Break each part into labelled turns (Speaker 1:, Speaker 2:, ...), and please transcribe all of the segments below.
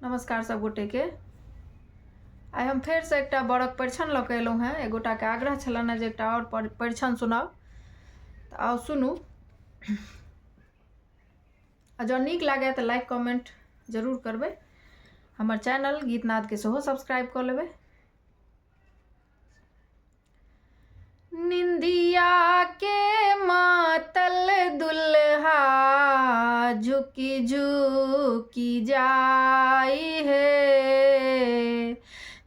Speaker 1: नमस्कार सब गोटे के। आइ हम फेर से एक बड़क परिछन लऽ के एलहुँ हैं। एक गोटा के आग्रह छलनि जे एक और परिछन सुनाउ, तो आओ सुनू। जँ नीक लागे तो लाइक कमेंट जरूर करबे। हमर चैनल गीतनाद के सेहो सब्सक्राइब कर लेबे। निंदिया के मातल दुल्हा झुकी झुकी जाई है।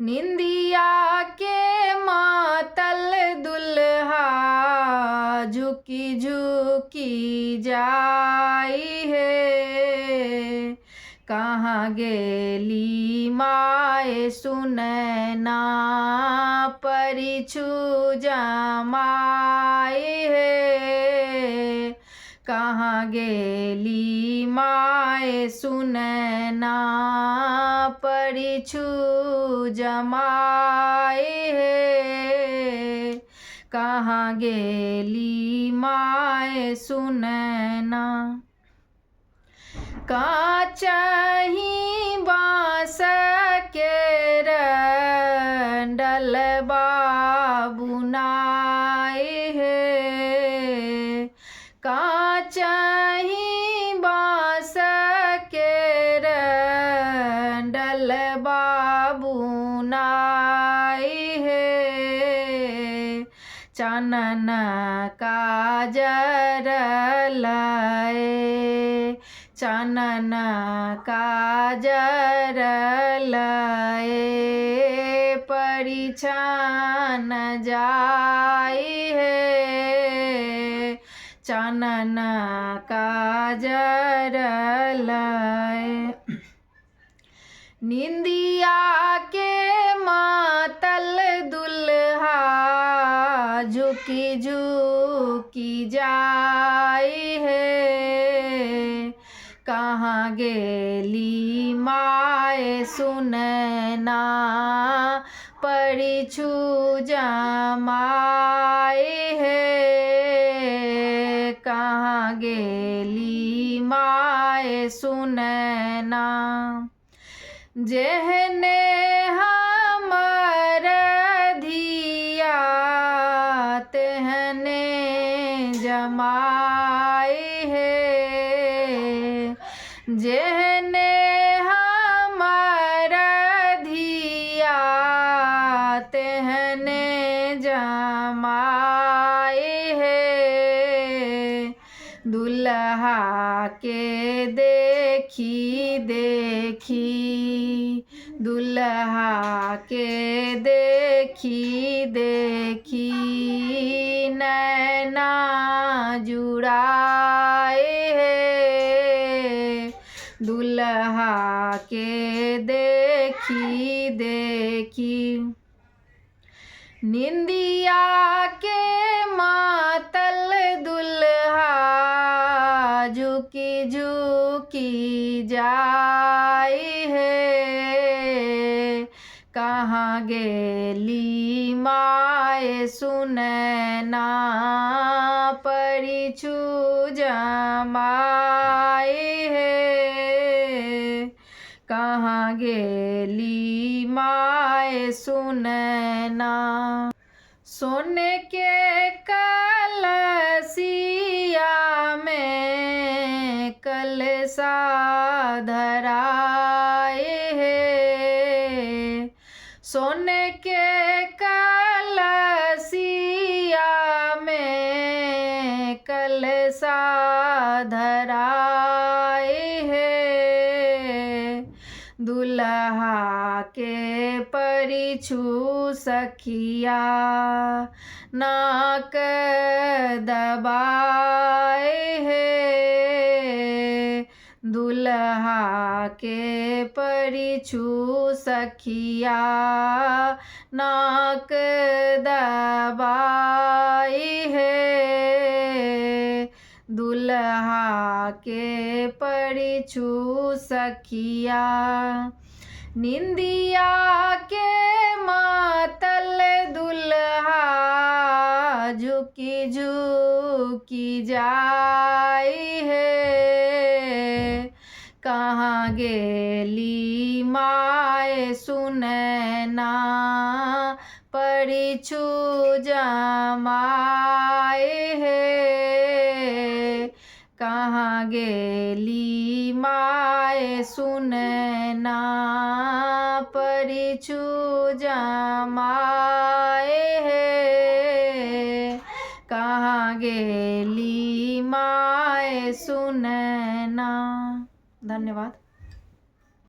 Speaker 1: निंदिया के मातल दुल्हा झुकी झुकी जाई है। कहाँ गेली माए सुनैना परिछु जमाई है। कहाँ गेली माए सुनैना परिछु जमाई है। कहाँ गेली माए सुनैना। काचही बाँस के डलबा बुनाई है। काचही बाँस के डलबा बुनाई है। चानन काजर लाए, चानन काजर लाए परिछन जाई है। चानन काजर लाए। निंदिया के मातल दुल्हा झुकी झुकी जाई है। कहाँ गेली माए सुनैना परिछु जमाई है। कहाँ गेली माए सुनैना। जेहने हमर धिया तेहने जमाई है। जेहने हमर धिया तेहने जमाई है। दुल्हा के देखी देखी, दुल्हा के देखी देखी नैना जुड़ाए है। दुल्हा के देखी देखी। निंदिया के मातल दुल्हा झुकी झुकी जाई है। कहाँ गेली माए सुनैना परिछु जमाई है। कहाँ गेली माए सुनैना। सोने के कलसिया में कलसा धराए है। सोने के कलसिया में कलसा धराए है। दुल्हा के परिछु सखिया नाक दबाए है। दुल्हा के परिछु सखिया नाक दबाए है। दुल्हा के परिछु सखिया। निंदिया के मातल दुल्हा झुकी झुकी जाई है। कहाँ गेली माए सुनैना, परिछु जमाए हे। कहाँ गेली माए सुनैना, परिछु जमाए हे। कहाँ गेली माए सुनैना। धन्यवाद।